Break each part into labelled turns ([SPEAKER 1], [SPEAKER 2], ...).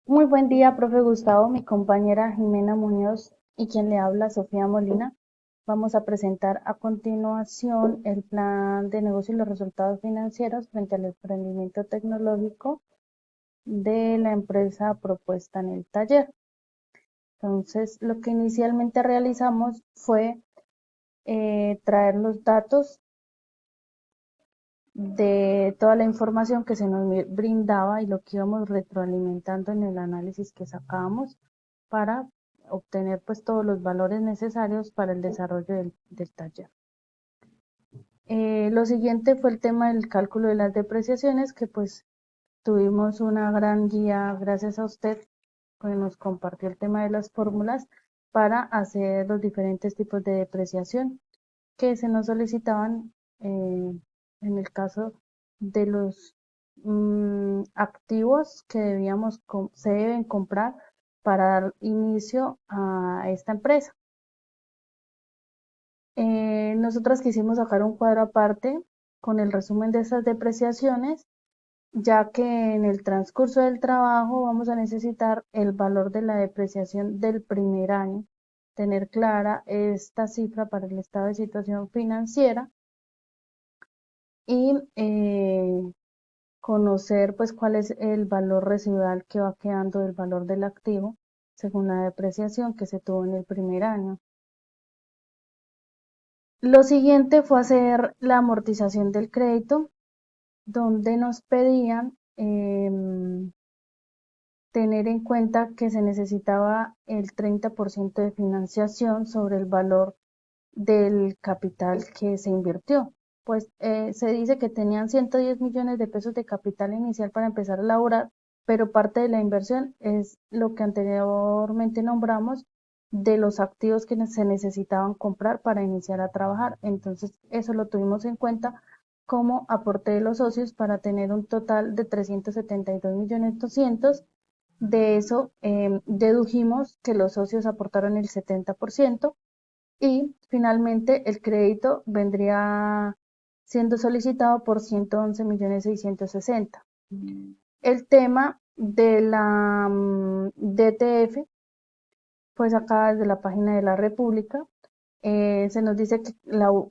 [SPEAKER 1] Muy buen día, profe Gustavo, mi compañera Jimena Muñoz y quien le habla, Sofía Molina. Vamos a presentar a continuación el plan de negocio y los resultados financieros frente al emprendimiento tecnológico de la empresa propuesta en el taller. Entonces, lo que inicialmente realizamos fue traer los datos de toda la información que se nos brindaba y lo que íbamos retroalimentando en el análisis que sacábamos para obtener pues todos los valores necesarios para el desarrollo del taller. Lo siguiente fue el tema del cálculo de las depreciaciones, que pues tuvimos una gran guía gracias a usted que nos compartió el tema de las fórmulas para hacer los diferentes tipos de depreciación que se nos solicitaban en el caso de los activos que se deben comprar para dar inicio a esta empresa. Nosotras quisimos sacar un cuadro aparte con el resumen de esas depreciaciones, ya que en el transcurso del trabajo vamos a necesitar el valor de la depreciación del primer año, tener clara esta cifra para el estado de situación financiera y conocer pues cuál es el valor residual que va quedando del valor del activo según la depreciación que se tuvo en el primer año. Lo siguiente fue hacer la amortización del crédito, donde nos pedían tener en cuenta que se necesitaba el 30% de financiación sobre el valor del capital que se invirtió. Pues se dice que tenían 110 millones de pesos de capital inicial para empezar a laborar, pero parte de la inversión es lo que anteriormente nombramos de los activos que se necesitaban comprar para iniciar a trabajar. Entonces, eso lo tuvimos en cuenta como aporte de los socios para tener un total de 372 millones 200. De eso dedujimos que los socios aportaron el 70% y finalmente el crédito vendría siendo solicitado por 111 millones 660. El tema de la DTF, pues acá desde la página de la República, se nos dice que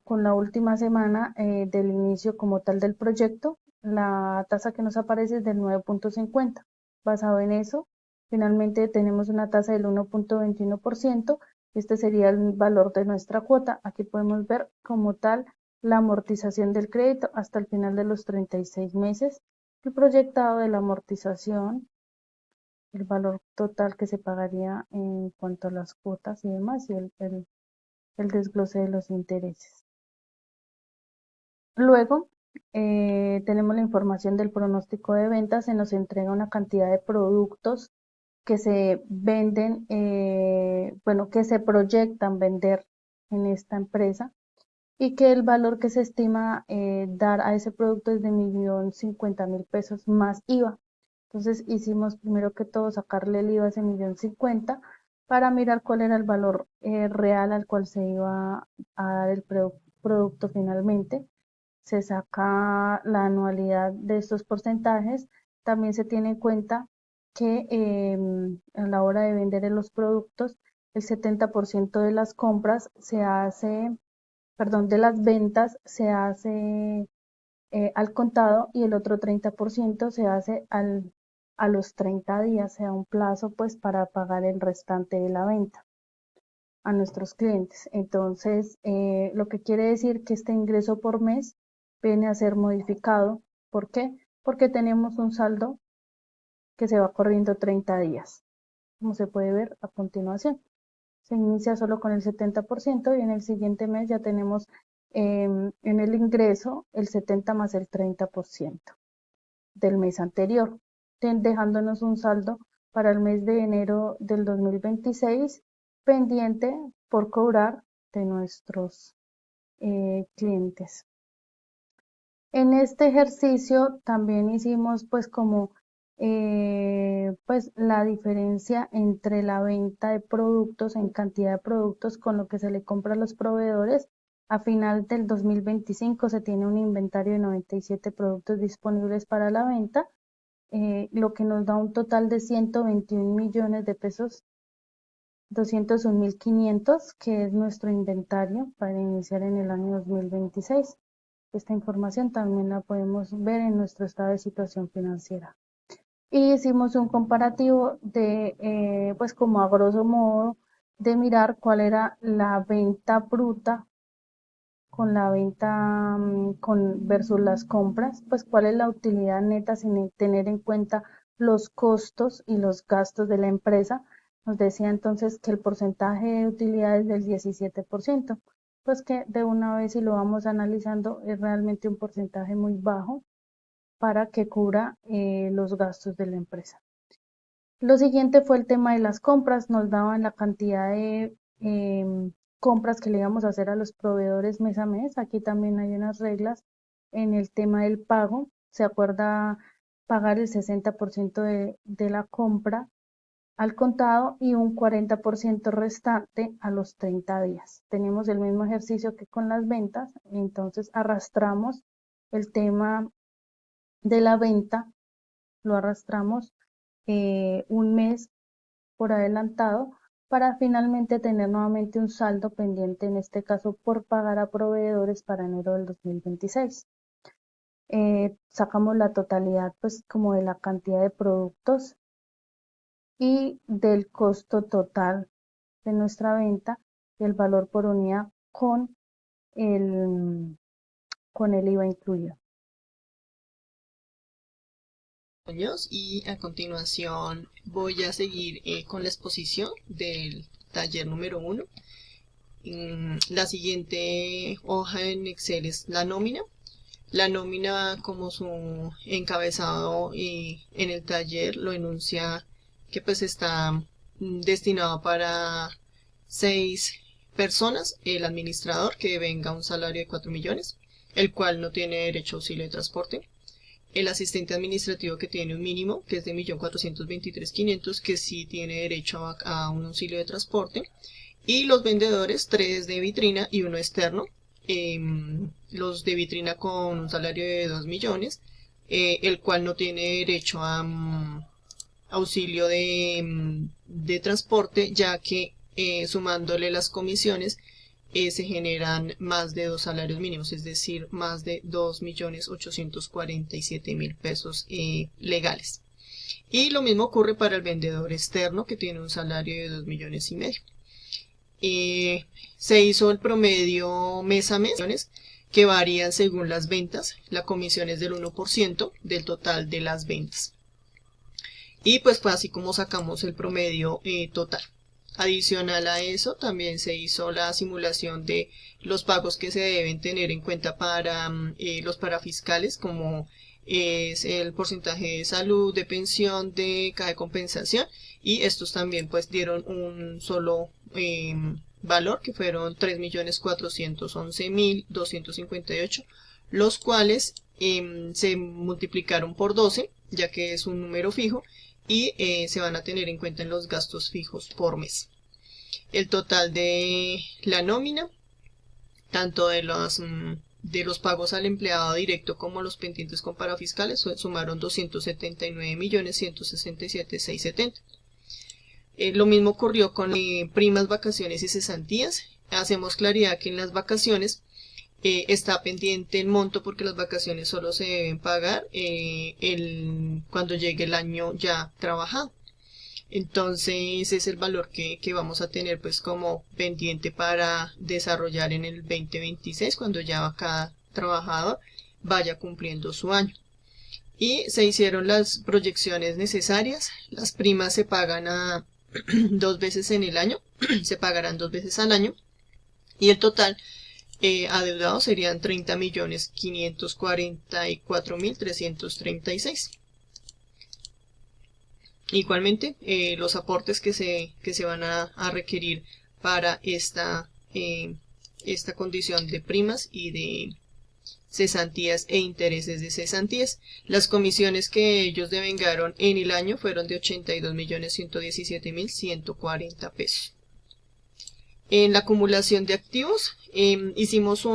[SPEAKER 1] con la última semana del inicio como tal del proyecto, la tasa que nos aparece es del 9.50. Basado en eso, finalmente tenemos una tasa del 1.21%. Este sería el valor de nuestra cuota. Aquí podemos ver como tal la amortización del crédito hasta el final de los 36 meses, el proyectado de la amortización, el valor total que se pagaría en cuanto a las cuotas y demás, y el desglose de los intereses. Luego, tenemos la información del pronóstico de ventas, se nos entrega una cantidad de productos que se venden, bueno, que se proyectan vender en esta empresa y que el valor que se estima dar a ese producto es de 1.050.000 pesos más IVA. Entonces hicimos primero que todo sacarle el IVA a ese 1.050.000 para mirar cuál era el valor real al cual se iba a dar el producto finalmente. Se saca la anualidad de estos porcentajes. También se tiene en cuenta que a la hora de vender los productos, el 70% de las compras se hace, perdón, de las ventas se hace al contado y el otro 30% se hace a los 30 días, sea un plazo pues para pagar el restante de la venta a nuestros clientes. Entonces, lo que quiere decir que este ingreso por mes viene a ser modificado. ¿Por qué? Porque tenemos un saldo que se va corriendo 30 días, como se puede ver a continuación. Se inicia solo con el 70% y en el siguiente mes ya tenemos en el ingreso el 70 más el 30% del mes anterior, dejándonos un saldo para el mes de enero del 2026 pendiente por cobrar de nuestros clientes. En este ejercicio también hicimos pues como pues la diferencia entre la venta de productos en cantidad de productos con lo que se le compra a los proveedores. A final del 2025 se tiene un inventario de 97 productos disponibles para la venta lo que nos da un total de 121 millones de pesos, 201.500, que es nuestro inventario para iniciar en el año 2026. Esta información también la podemos ver en nuestro estado de situación financiera. Y hicimos un comparativo de, pues como a grosso modo, de mirar cuál era la venta bruta con la venta versus las compras, pues cuál es la utilidad neta sin tener en cuenta los costos y los gastos de la empresa. Nos decía entonces que el porcentaje de utilidad es del 17%, pues que de una vez si lo vamos analizando es realmente un porcentaje muy bajo para que cubra los gastos de la empresa. Lo siguiente fue el tema de las compras, nos daban la cantidad de compras que le íbamos a hacer a los proveedores mes a mes. Aquí también hay unas reglas en el tema del pago. Se acuerda pagar el 60% de la compra al contado y un 40% restante a los 30 días. Tenemos el mismo ejercicio que con las ventas, entonces arrastramos el tema de la venta, lo arrastramos un mes por adelantado para finalmente tener nuevamente un saldo pendiente, en este caso por pagar a proveedores para enero del 2026. Sacamos la totalidad pues como de la cantidad de productos y del costo total de nuestra venta y el valor por unidad el, con el IVA incluido.
[SPEAKER 2] Y a continuación voy a seguir con la exposición del taller número 1. La siguiente hoja en Excel es la nómina. La nómina, como su encabezado en el taller lo enuncia, que pues está destinado para 6 personas: el administrador, que venga un salario de 4 millones, el cual no tiene derecho a auxilio de transporte; el asistente administrativo, que tiene un mínimo, que es de 1.423.500, que sí tiene derecho a un auxilio de transporte; y los vendedores, 3 de vitrina y 1 externo. Los de vitrina con un salario de 2 millones, el cual no tiene derecho a auxilio de transporte, ya que sumándole las comisiones se generan más de 2 salarios mínimos, es decir, más de 2.847.000 pesos legales. Y lo mismo ocurre para el vendedor externo, que tiene un salario de 2 millones y medio. Se hizo el promedio mes a mes, que varían según las ventas. La comisión es del 1% del total de las ventas. Y pues fue así como sacamos el promedio total. Adicional a eso, también se hizo la simulación de los pagos que se deben tener en cuenta para los parafiscales, como es el porcentaje de salud, de pensión, de caja de compensación, y estos también pues dieron un solo valor, que fueron 3.411.258, los cuales se multiplicaron por 12, ya que es un número fijo, y se van a tener en cuenta en los gastos fijos por mes. El total de la nómina, tanto de los pagos al empleado directo como los pendientes con parafiscales, sumaron 279.167.670. Lo mismo ocurrió con primas, vacaciones y cesantías. Hacemos claridad que en las vacaciones está pendiente el monto, porque las vacaciones solo se deben pagar cuando llegue el año ya trabajado. Entonces es el valor que vamos a tener pues como pendiente para desarrollar en el 2026, cuando ya cada trabajador vaya cumpliendo su año. Y se hicieron las proyecciones necesarias. Las primas se pagan a 2 veces en el año, se pagarán 2 veces al año, y el total adeudados serían 30.544.336. Igualmente, los aportes que se van a requerir para esta condición de primas y de cesantías e intereses de cesantías. Las comisiones que ellos devengaron en el año fueron de 82.117.140 pesos. En la acumulación de activos, hicimos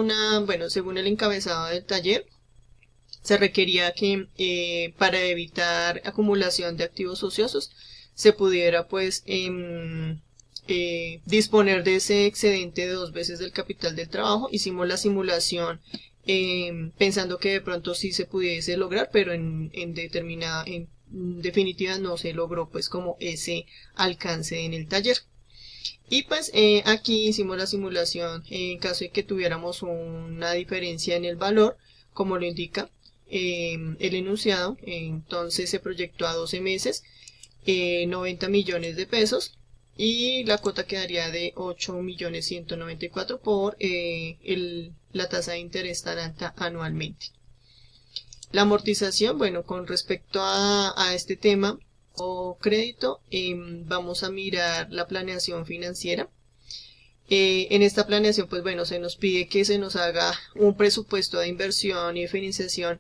[SPEAKER 2] según el encabezado del taller, se requería que para evitar acumulación de activos ociosos se pudiera pues disponer de ese excedente de 2 veces del capital del trabajo. Hicimos la simulación pensando que de pronto sí se pudiese lograr, pero en definitiva no se logró pues como ese alcance en el taller. Y pues aquí hicimos la simulación en caso de que tuviéramos una diferencia en el valor, como lo indica el enunciado. Entonces se proyectó a 12 meses, 90 millones de pesos, y la cuota quedaría de 8.194.000 por la tasa de interés tan alta anualmente. La amortización, bueno, con respecto a este tema o crédito, vamos a mirar la planeación financiera. En esta planeación, pues bueno, se nos pide que se nos haga un presupuesto de inversión y de financiación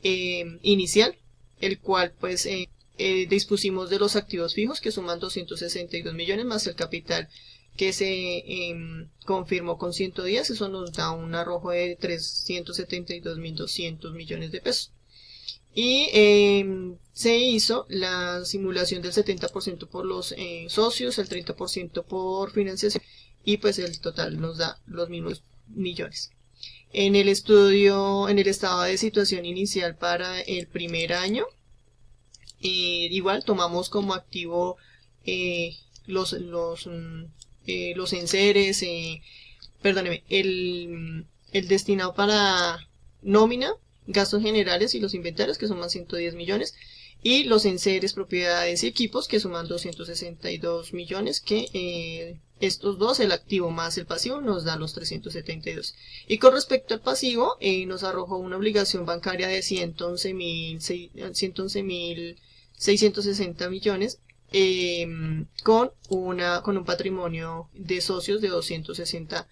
[SPEAKER 2] inicial, el cual pues dispusimos de los activos fijos que suman 262 millones más el capital que se confirmó con 110. Eso nos da un arrojo de 372.200 millones de pesos. Y se hizo la simulación del 70% por los socios, el 30% por financiación, y pues el total nos da los mismos millones. En el estudio, en el estado de situación inicial para el primer año, igual tomamos como activo los enseres, perdóneme, el destinado para nómina, gastos generales y los inventarios, que suman 110 millones, y los enseres, propiedades y equipos, que suman 262 millones, que estos dos, el activo más el pasivo, nos da los 372. Y con respecto al pasivo, nos arrojó una obligación bancaria de 111.660 millones, con un patrimonio de socios de 260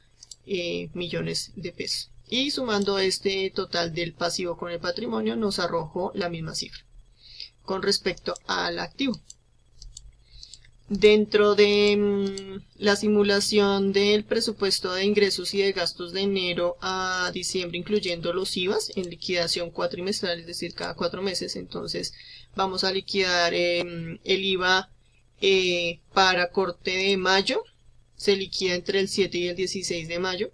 [SPEAKER 2] millones de pesos. Y sumando este total del pasivo con el patrimonio, nos arrojó la misma cifra. Con respecto al activo, dentro de la simulación del presupuesto de ingresos y de gastos de enero a diciembre, incluyendo los IVAs en liquidación cuatrimestral, es decir, cada 4 meses, entonces vamos a liquidar el IVA para corte de mayo, se liquida entre el 7 y el 16 de mayo,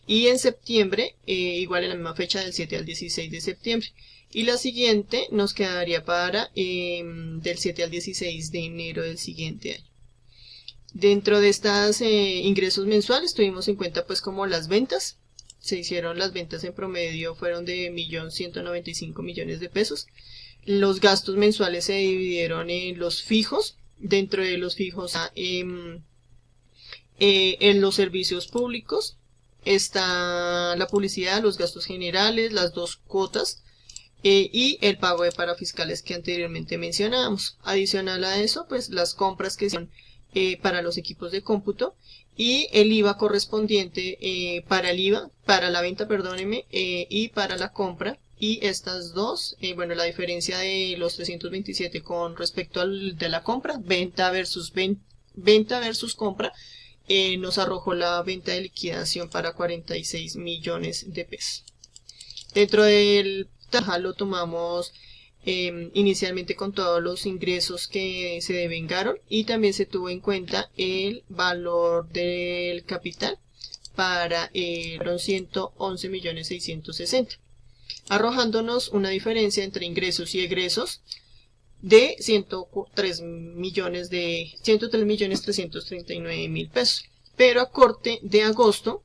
[SPEAKER 2] y en septiembre, igual en la misma fecha, del 7 al 16 de septiembre. Y la siguiente nos quedaría para del 7 al 16 de enero del siguiente año. Dentro de estos ingresos mensuales tuvimos en cuenta pues como las ventas. Se hicieron las ventas en promedio, fueron de 1.195 millones de pesos. Los gastos mensuales se dividieron en los fijos. Dentro de los fijos en los servicios públicos está la publicidad, los gastos generales, las dos cuotas, y el pago de parafiscales que anteriormente mencionábamos. Adicional a eso, pues las compras que son para los equipos de cómputo, y el IVA correspondiente para el IVA, para la venta, perdóneme, y para la compra. Y estas dos, bueno, la diferencia de los 327 con respecto al de la compra, venta versus compra, nos arrojó la venta de liquidación para 46 millones de pesos. Dentro del taja lo tomamos inicialmente con todos los ingresos que se devengaron, y también se tuvo en cuenta el valor del capital para 111.660.000, arrojándonos una diferencia entre ingresos y egresos de 103.339.000 pesos. Pero a corte de agosto,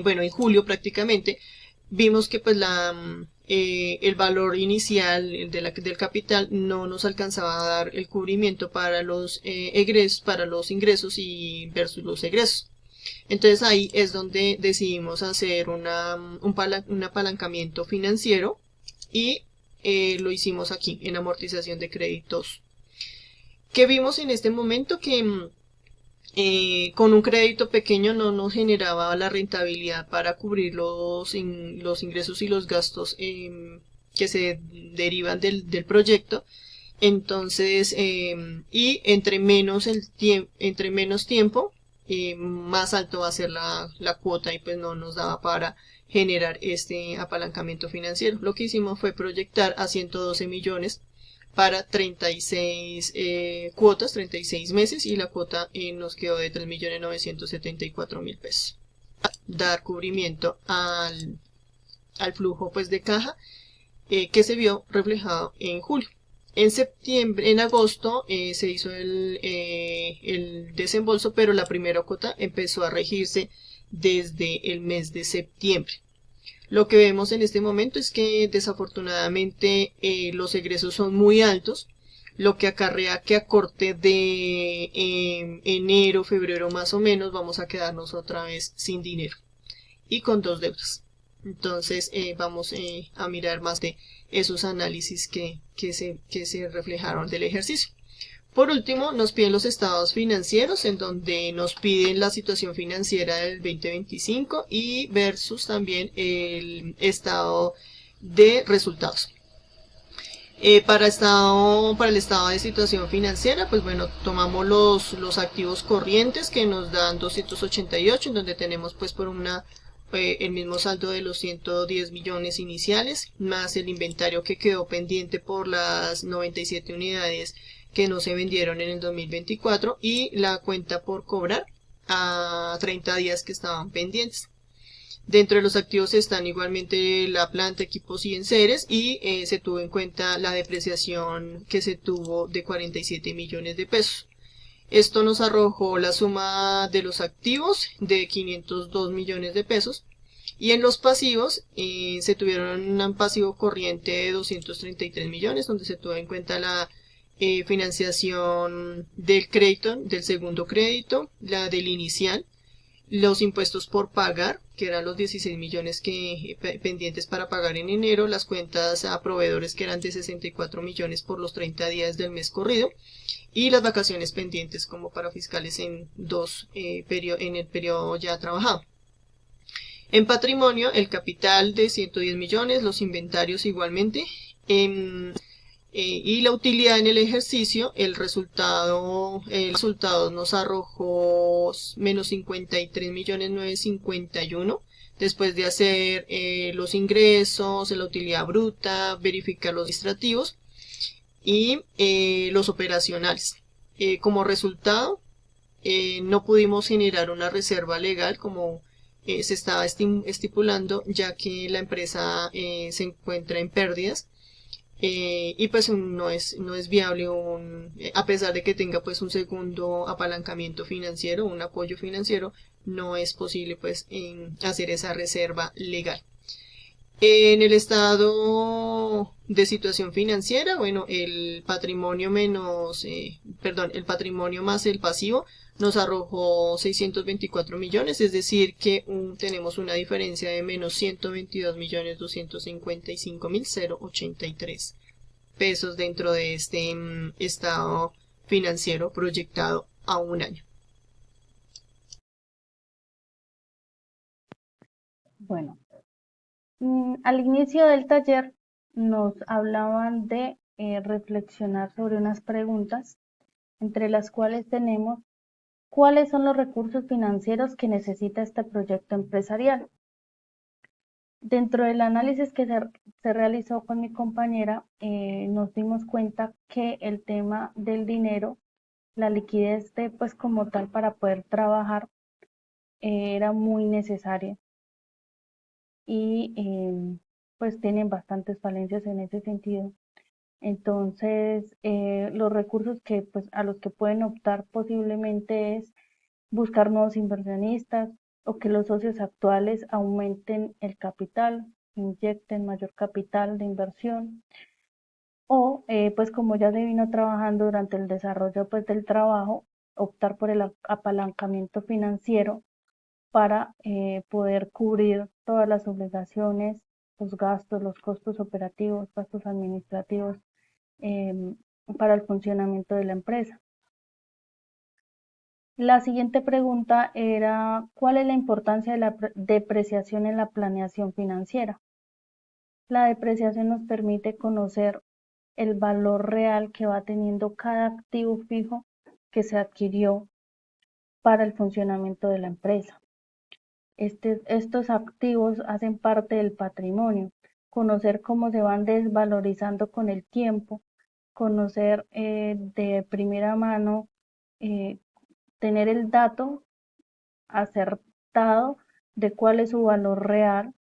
[SPEAKER 2] bueno, en julio prácticamente, vimos que pues el valor inicial del capital no nos alcanzaba a dar el cubrimiento para los ingresos y versus los egresos. Entonces ahí es donde decidimos hacer un apalancamiento financiero, y lo hicimos aquí en amortización de créditos. Que vimos en este momento que con un crédito pequeño no nos generaba la rentabilidad para cubrir los ingresos y los gastos que se derivan del proyecto. Entonces, y entre menos tiempo más alto va a ser la cuota y pues no nos daba para generar este apalancamiento financiero. Lo que hicimos fue proyectar a 112 millones para 36 cuotas, 36 meses, y la cuota nos quedó de 3.974.000 pesos. Dar cubrimiento al flujo pues de caja que se vio reflejado en julio. En septiembre, en agosto se hizo el desembolso, pero la primera cuota empezó a regirse desde el mes de septiembre. Lo que vemos en este momento es que desafortunadamente los egresos son muy altos, lo que acarrea que a corte de enero, febrero más o menos, vamos a quedarnos otra vez sin dinero y con dos deudas. Entonces vamos a mirar más de esos análisis que se reflejaron del ejercicio. Por último, nos piden los estados financieros, en donde nos piden la situación financiera del 2025 y versus también el estado de resultados. Para el estado de situación financiera, pues bueno, tomamos los activos corrientes que nos dan 288, en donde tenemos pues por el mismo saldo de los 110 millones iniciales, más el inventario que quedó pendiente por las 97 unidades que no se vendieron en el 2024 y la cuenta por cobrar a 30 días que estaban pendientes. Dentro de los activos están igualmente la planta, equipos y enseres, y se tuvo en cuenta la depreciación que se tuvo de 47 millones de pesos. Esto nos arrojó la suma de los activos de 502 millones de pesos. Y en los pasivos se tuvieron un pasivo corriente de 233 millones, donde se tuvo en cuenta la financiación del crédito, del segundo crédito, la del inicial, los impuestos por pagar, que eran los 16 millones pendientes para pagar en enero, las cuentas a proveedores que eran de 64 millones por los 30 días del mes corrido, y las vacaciones pendientes como para fiscales en en el periodo ya trabajado. En patrimonio, el capital de 110 millones, los inventarios igualmente, y la utilidad en el ejercicio, el resultado nos arrojó menos 53.951.000 después de hacer los ingresos, la utilidad bruta, verificar los administrativos y los operacionales. Como resultado, no pudimos generar una reserva legal como se estaba estipulando, ya que la empresa se encuentra en pérdidas. Y pues no es viable a pesar de que tenga pues un segundo apalancamiento financiero, un apoyo financiero, no es posible pues hacer esa reserva legal. En el estado de situación financiera, bueno, el patrimonio el patrimonio más el pasivo nos arrojó 624 millones, es decir que tenemos una diferencia de menos 122.255.083 pesos dentro de este estado financiero proyectado a un año.
[SPEAKER 1] Bueno, al inicio del taller nos hablaban de reflexionar sobre unas preguntas, entre las cuales tenemos cuáles son los recursos financieros que necesita este proyecto empresarial. Dentro del análisis que se realizó con mi compañera, nos dimos cuenta que el tema del dinero, la liquidez pues como tal para poder trabajar, era muy necesaria y pues tienen bastantes falencias en ese sentido. Entonces, los recursos que pues a los que pueden optar posiblemente es buscar nuevos inversionistas o que los socios actuales aumenten el capital, inyecten mayor capital de inversión, o pues como ya se vino trabajando durante el desarrollo pues del trabajo, optar por el apalancamiento financiero para poder cubrir todas las obligaciones, los gastos, los costos operativos, gastos administrativos para el funcionamiento de la empresa. La siguiente pregunta era, ¿cuál es la importancia de la depreciación en la planeación financiera? La depreciación nos permite conocer el valor real que va teniendo cada activo fijo que se adquirió para el funcionamiento de la empresa. Estos activos hacen parte del patrimonio. Conocer cómo se van desvalorizando con el tiempo, conocer de primera mano, tener el dato acertado de cuál es su valor real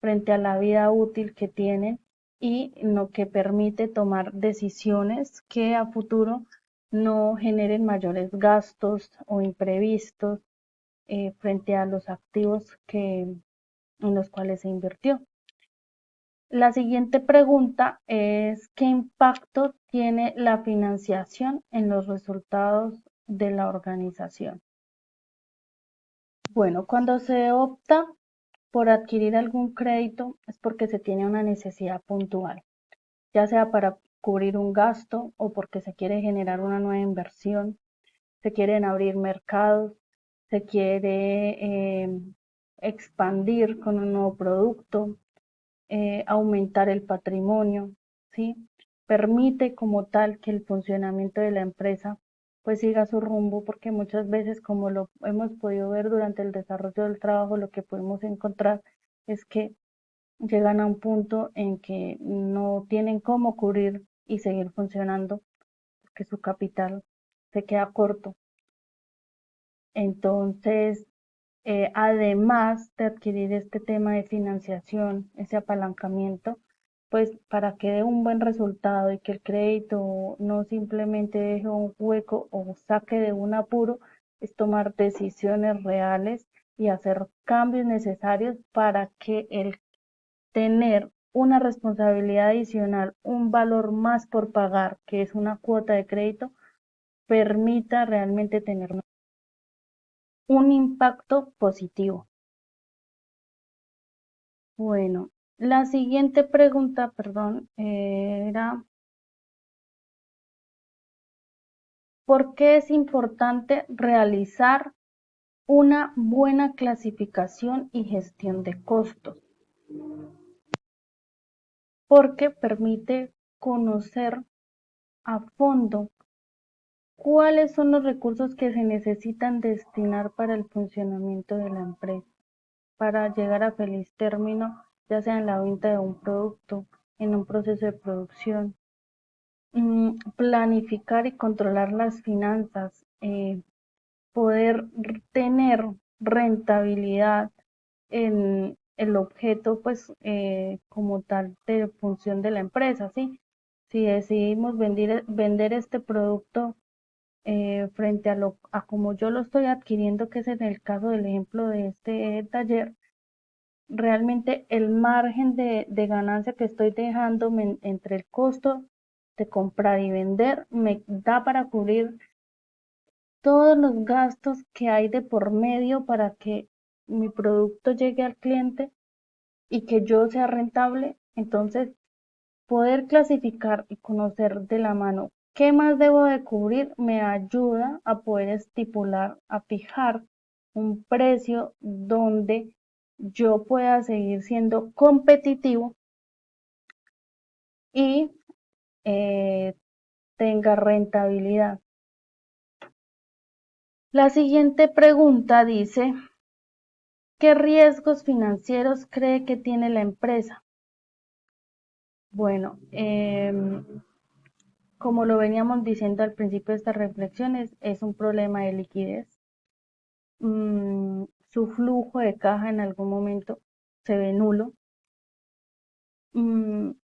[SPEAKER 1] frente a la vida útil que tienen y lo que permite tomar decisiones que a futuro no generen mayores gastos o imprevistos frente a los activos en los cuales se invirtió. La siguiente pregunta es: ¿qué impacto tiene la financiación en los resultados de la organización? Bueno, cuando se opta por adquirir algún crédito es porque se tiene una necesidad puntual, ya sea para cubrir un gasto o porque se quiere generar una nueva inversión, se quieren abrir mercados, se quiere expandir con un nuevo producto, aumentar el patrimonio, ¿sí? Permite como tal que el funcionamiento de la empresa pues siga su rumbo, porque muchas veces, como lo hemos podido ver durante el desarrollo del trabajo, lo que podemos encontrar es que llegan a un punto en que no tienen cómo cubrir y seguir funcionando porque su capital se queda corto. Entonces, además de adquirir este tema de financiación, ese apalancamiento, pues para que dé un buen resultado y que el crédito no simplemente deje un hueco o saque de un apuro, es tomar decisiones reales y hacer cambios necesarios para que el tener una responsabilidad adicional, un valor más por pagar, que es una cuota de crédito, permita realmente tener un impacto positivo. Bueno, la siguiente pregunta, perdón, era: ¿por qué es importante realizar una buena clasificación y gestión de costos? Porque permite conocer a fondo cuáles son los recursos que se necesitan destinar para el funcionamiento de la empresa, para llegar a feliz término, ya sea en la venta de un producto, en un proceso de producción. Planificar y controlar las finanzas, poder tener rentabilidad en el objeto, pues como tal de función de la empresa, ¿sí? Si decidimos vender este producto frente a como yo lo estoy adquiriendo, que es en el caso del ejemplo de este taller, realmente el margen de ganancia que estoy dejando entre el costo de comprar y vender me da para cubrir todos los gastos que hay de por medio para que mi producto llegue al cliente y que yo sea rentable. Entonces, poder clasificar y conocer de la mano qué más debo de cubrir me ayuda a poder estipular, a fijar un precio donde yo pueda seguir siendo competitivo y eh, tenga rentabilidad. La siguiente pregunta dice: ¿qué riesgos financieros cree que tiene la empresa? Bueno, como lo veníamos diciendo al principio de estas reflexiones, es un problema de liquidez. Su flujo de caja en algún momento se ve nulo.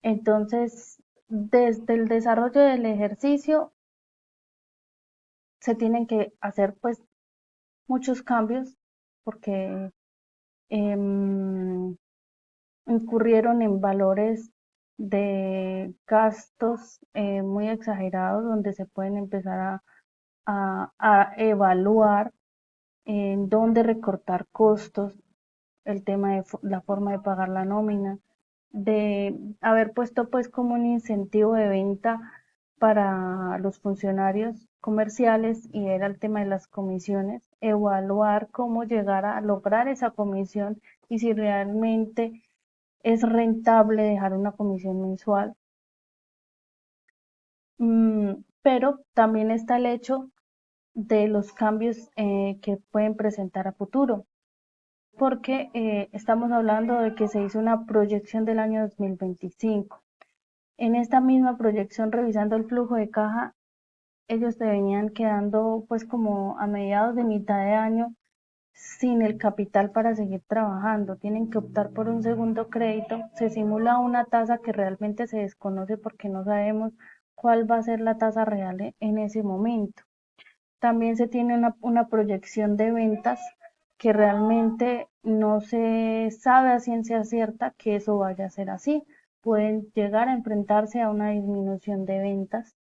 [SPEAKER 1] Entonces, desde el desarrollo del ejercicio se tienen que hacer pues muchos cambios porque em, incurrieron en valores de gastos muy exagerados, donde se pueden empezar a evaluar en dónde recortar costos, el tema de la forma de pagar la nómina, de haber puesto pues como un incentivo de venta para los funcionarios comerciales, y era el tema de las comisiones, evaluar cómo llegar a lograr esa comisión y si realmente es rentable dejar una comisión mensual. Pero también está el hecho de los cambios que pueden presentar a futuro, porque estamos hablando de que se hizo una proyección del año 2025. En esta misma proyección, revisando el flujo de caja, ellos te venían quedando pues como a mediados de mitad de año sin el capital para seguir trabajando. Tienen que optar por un segundo crédito. Se simula una tasa que realmente se desconoce porque no sabemos cuál va a ser la tasa real en ese momento. También se tiene una proyección de ventas que realmente no se sabe a ciencia cierta que eso vaya a ser así. Pueden llegar a enfrentarse a una disminución de ventas.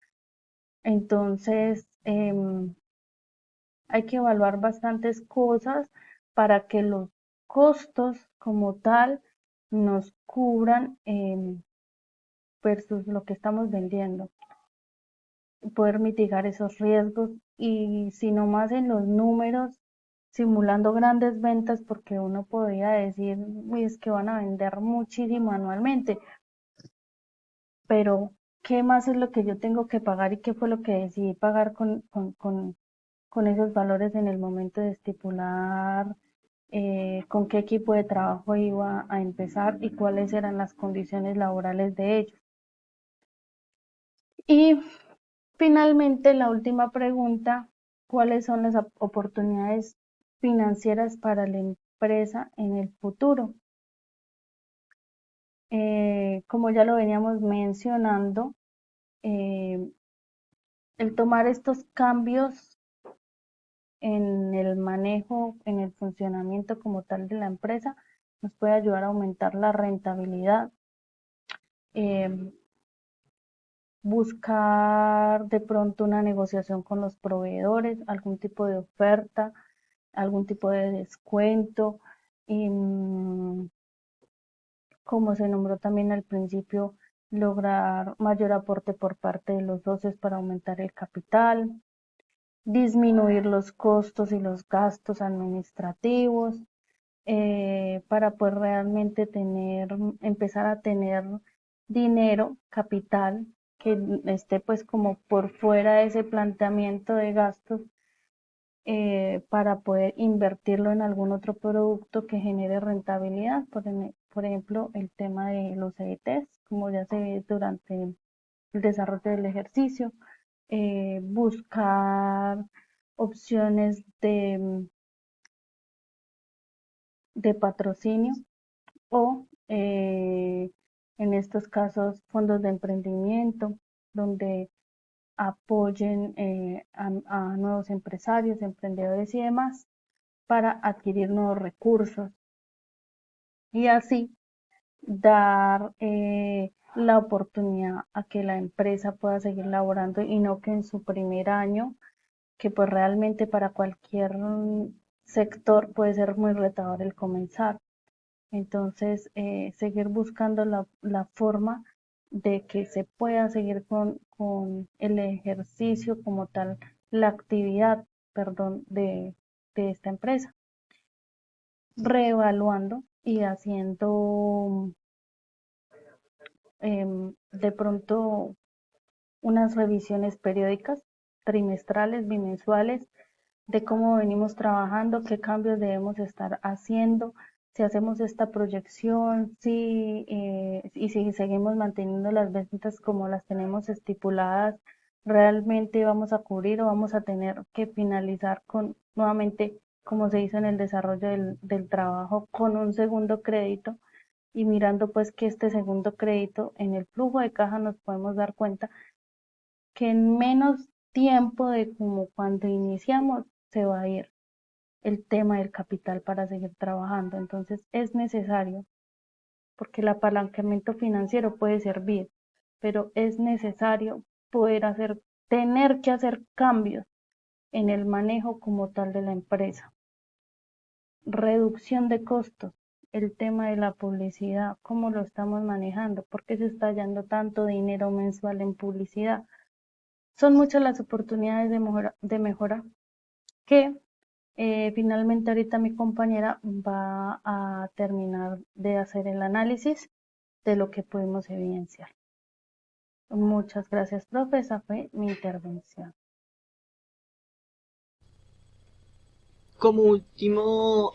[SPEAKER 1] Entonces, hay que evaluar bastantes cosas para que los costos como tal nos cubran versus lo que estamos vendiendo, poder mitigar esos riesgos y si no más en los números, simulando grandes ventas, porque uno podría decir, uy, es que van a vender muchísimo anualmente, pero ¿qué más es lo que yo tengo que pagar y qué fue lo que decidí pagar con esos valores en el momento de estipular con qué equipo de trabajo iba a empezar y cuáles eran las condiciones laborales de ellos? Y finalmente, la última pregunta, ¿cuáles son las oportunidades financieras para la empresa en el futuro? Como ya lo veníamos mencionando, eh, el tomar estos cambios en el manejo, en el funcionamiento como tal de la empresa, nos puede ayudar a aumentar la rentabilidad, eh, buscar de pronto una negociación con los proveedores, algún tipo de oferta, algún tipo de descuento, y como se nombró también al principio, lograr mayor aporte por parte de los socios para aumentar el capital, disminuir los costos y los gastos administrativos, para poder realmente empezar a tener dinero, capital, que esté pues como por fuera de ese planteamiento de gastos, para poder invertirlo en algún otro producto que genere rentabilidad. Por ejemplo, el tema de los ETs, como ya se ve durante el desarrollo del ejercicio, buscar opciones de patrocinio o en estos casos fondos de emprendimiento donde apoyen a nuevos empresarios, emprendedores y demás para adquirir nuevos recursos y así dar la oportunidad a que la empresa pueda seguir laborando y no que en su primer año, que pues realmente para cualquier sector puede ser muy retador el comenzar. Entonces, seguir buscando la forma de que se pueda seguir con el ejercicio como tal, la actividad, perdón, de esta empresa, reevaluando y haciendo de pronto unas revisiones periódicas, trimestrales, bimensuales, de cómo venimos trabajando, qué cambios debemos estar haciendo, si hacemos esta proyección, y si seguimos manteniendo las ventas como las tenemos estipuladas, realmente vamos a cubrir o vamos a tener que finalizar con nuevamente, como se hizo en el desarrollo del trabajo, con un segundo crédito y mirando pues que este segundo crédito en el flujo de caja nos podemos dar cuenta que en menos tiempo de como cuando iniciamos se va a ir el tema del capital para seguir trabajando. Entonces es necesario, porque el apalancamiento financiero puede servir, pero es necesario poder tener que hacer cambios en el manejo como tal de la empresa. Reducción de costos, el tema de la publicidad, cómo lo estamos manejando, por qué se está hallando tanto dinero mensual en publicidad. Son muchas las oportunidades de mejora que finalmente ahorita mi compañera va a terminar de hacer el análisis de lo que pudimos evidenciar. Muchas gracias, profe. Esa fue mi intervención.
[SPEAKER 2] Como último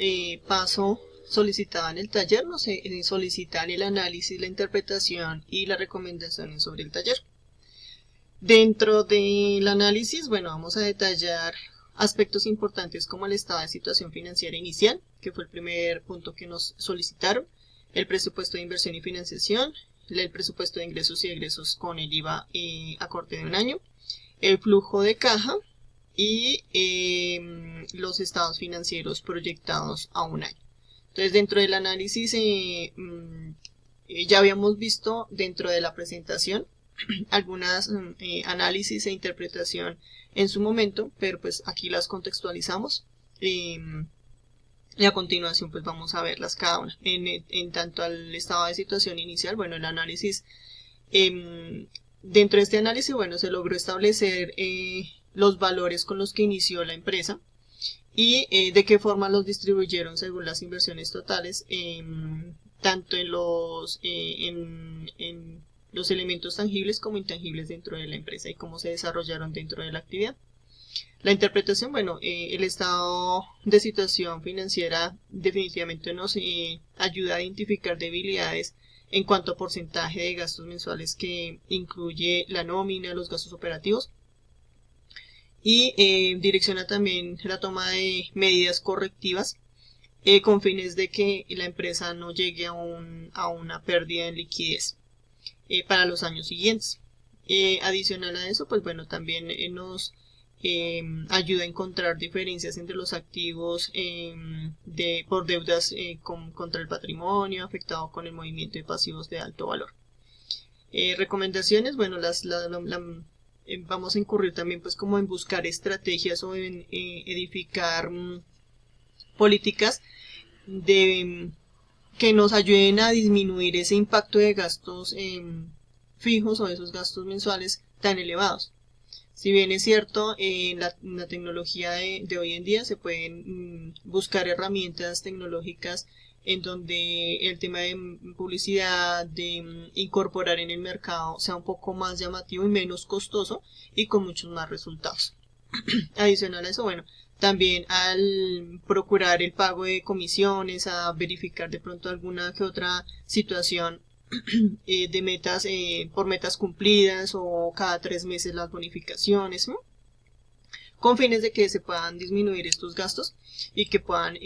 [SPEAKER 2] paso solicitado en el taller, nos solicitan el análisis, la interpretación y las recomendaciones sobre el taller. Dentro del análisis, bueno, vamos a detallar aspectos importantes como el estado de situación financiera inicial, que fue el primer punto que nos solicitaron, el presupuesto de inversión y financiación, el presupuesto de ingresos y egresos con el IVA a corte de un año, el flujo de caja y los estados financieros proyectados a un año. Entonces, dentro del análisis ya habíamos visto dentro de la presentación algunas análisis e interpretación en su momento, pero pues aquí las contextualizamos y a continuación pues vamos a verlas cada una. En tanto al estado de situación inicial, bueno, el análisis, dentro de este análisis, bueno, se logró establecer los valores con los que inició la empresa y de qué forma los distribuyeron según las inversiones totales, tanto en los elementos tangibles como intangibles dentro de la empresa y cómo se desarrollaron dentro de la actividad. La interpretación, bueno, el estado de situación financiera definitivamente nos ayuda a identificar debilidades en cuanto a porcentaje de gastos mensuales que incluye la nómina, los gastos operativos, y direcciona también la toma de medidas correctivas con fines de que la empresa no llegue a una pérdida en liquidez para los años siguientes. Adicional a eso, pues bueno, también nos ayuda a encontrar diferencias entre los activos por deudas contra el patrimonio afectado con el movimiento de pasivos de alto valor. Recomendaciones, bueno, vamos a incurrir también pues como en buscar estrategias o en edificar políticas que nos ayuden a disminuir ese impacto de gastos fijos o esos gastos mensuales tan elevados. Si bien es cierto, en la tecnología de hoy en día se pueden buscar herramientas tecnológicas en donde el tema de publicidad, de incorporar en el mercado sea un poco más llamativo y menos costoso y con muchos más resultados. Adicional a eso, bueno, también al procurar el pago de comisiones, a verificar de pronto alguna que otra situación de metas por metas cumplidas o cada 3 meses las bonificaciones, ¿no? Con fines de que se puedan disminuir estos gastos y que puedan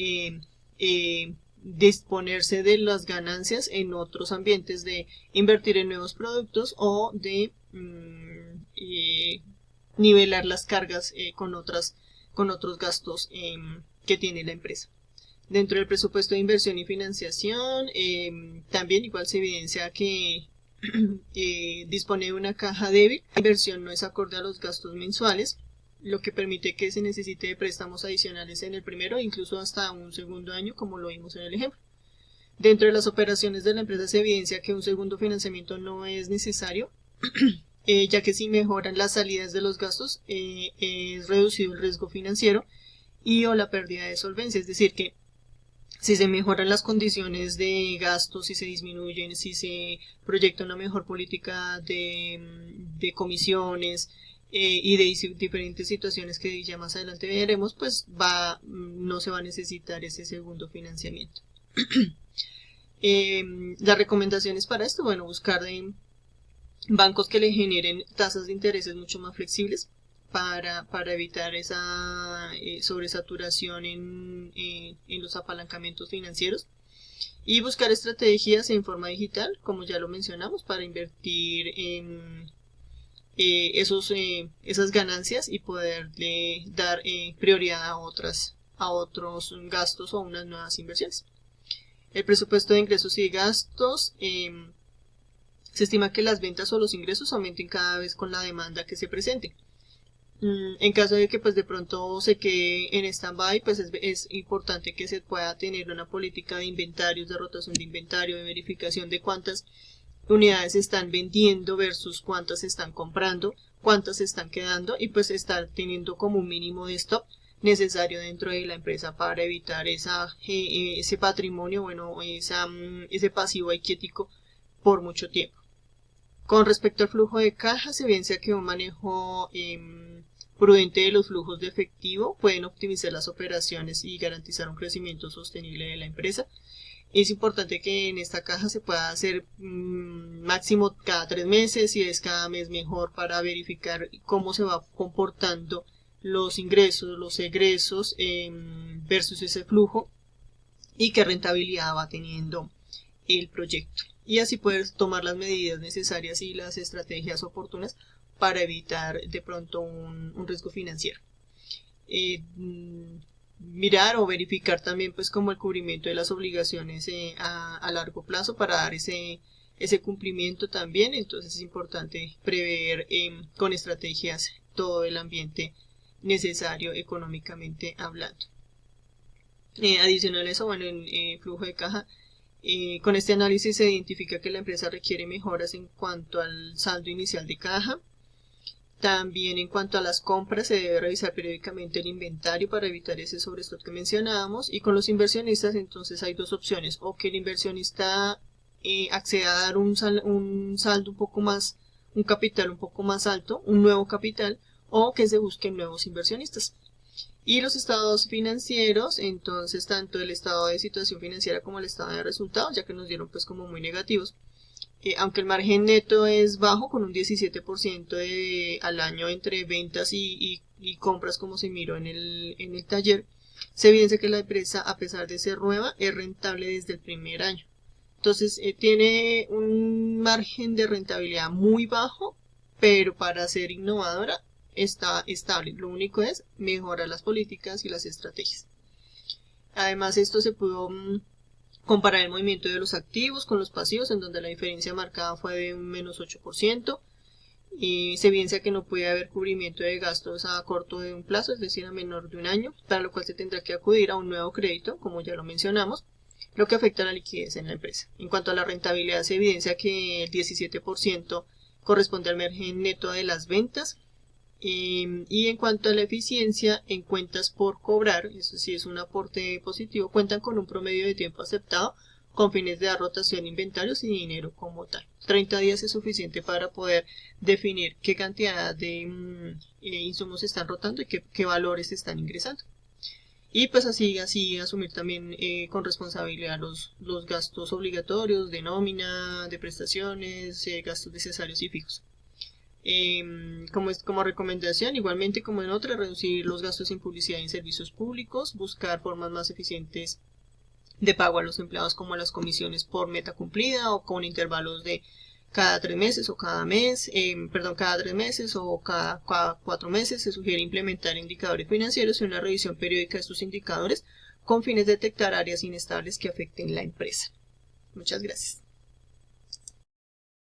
[SPEAKER 2] disponerse de las ganancias en otros ambientes de invertir en nuevos productos o de nivelar las cargas con otros gastos que tiene la empresa. Dentro del presupuesto de inversión y financiación, también igual se evidencia que dispone de una caja débil. La inversión no es acorde a los gastos mensuales, lo que permite que se necesite de préstamos adicionales en el primero e incluso hasta un segundo año, como lo vimos en el ejemplo. Dentro de las operaciones de la empresa se evidencia que un segundo financiamiento no es necesario, ya que si mejoran las salidas de los gastos, es reducido el riesgo financiero y o la pérdida de solvencia, es decir que si se mejoran las condiciones de gasto, si se disminuyen, si se proyecta una mejor política de comisiones y de diferentes situaciones que ya más adelante veremos, pues no se va a necesitar ese segundo financiamiento. Las recomendaciones para esto, bueno, buscar bancos que le generen tasas de intereses mucho más flexibles para evitar esa sobresaturación en los apalancamientos financieros y buscar estrategias en forma digital, como ya lo mencionamos, para invertir en esas ganancias y poderle dar prioridad a otros gastos o unas nuevas inversiones. El presupuesto de ingresos y gastos, se estima que las ventas o los ingresos aumenten cada vez con la demanda que se presente. En caso de que pues de pronto se quede en stand-by, pues es importante que se pueda tener una política de inventarios, de rotación de inventario, de verificación de cuántas unidades se están vendiendo versus cuántas se están comprando, cuántas se están quedando y pues estar teniendo como un mínimo de stock necesario dentro de la empresa para evitar ese patrimonio, bueno, ese pasivo quietico por mucho tiempo. Con respecto al flujo de caja, se evidencia que un manejo prudente de los flujos de efectivo, pueden optimizar las operaciones y garantizar un crecimiento sostenible de la empresa. Es importante que en esta caja se pueda hacer máximo cada 3 meses, si es cada mes mejor, para verificar cómo se va comportando los ingresos, los egresos versus ese flujo y qué rentabilidad va teniendo el proyecto. Y así poder tomar las medidas necesarias y las estrategias oportunas para evitar de pronto un riesgo financiero. Mirar o verificar también pues como el cubrimiento de las obligaciones a largo plazo para dar ese cumplimiento también. Entonces es importante prever con estrategias todo el ambiente necesario económicamente hablando. Adicional a eso, bueno, en flujo de caja, con este análisis se identifica que la empresa requiere mejoras en cuanto al saldo inicial de caja. También en cuanto a las compras, se debe revisar periódicamente el inventario para evitar ese sobrestock que mencionábamos. Y con los inversionistas, entonces hay dos opciones: o que el inversionista acceda a dar un saldo un poco más, un capital un poco más alto, un nuevo capital, o que se busquen nuevos inversionistas. Y los estados financieros, entonces tanto el estado de situación financiera como el estado de resultados, ya que nos dieron pues como muy negativos. Aunque el margen neto es bajo, con un 17% al año entre ventas y compras, como se miró en el taller, se evidencia que la empresa, a pesar de ser nueva, es rentable desde el primer año. Entonces tiene un margen de rentabilidad muy bajo, pero para ser innovadora está estable. Lo único es mejorar las políticas y las estrategias. Además, esto se pudo comparar el movimiento de los activos con los pasivos, en donde la diferencia marcada fue de un menos 8%. Y se evidencia que no puede haber cubrimiento de gastos a corto de un plazo, es decir, a menor de un año, para lo cual se tendrá que acudir a un nuevo crédito, como ya lo mencionamos, lo que afecta a la liquidez en la empresa. En cuanto a la rentabilidad, se evidencia que el 17% corresponde al margen neto de las ventas. Y en cuanto a la eficiencia en cuentas por cobrar, eso sí es un aporte positivo, cuentan con un promedio de tiempo aceptado con fines de dar rotación de inventarios y dinero como tal. 30 días es suficiente para poder definir qué cantidad de insumos están rotando y qué valores están ingresando. Y pues así asumir también con responsabilidad los gastos obligatorios de nómina, de prestaciones, gastos necesarios y fijos. Como recomendación, igualmente como en otra, reducir los gastos en publicidad y en servicios públicos, buscar formas más eficientes de pago a los empleados, como las comisiones por meta cumplida o con intervalos de cada 3 meses o cada mes, cada 3 meses o cada 4 meses. Se sugiere implementar indicadores financieros y una revisión periódica de estos indicadores con fines de detectar áreas inestables que afecten la empresa. Muchas gracias.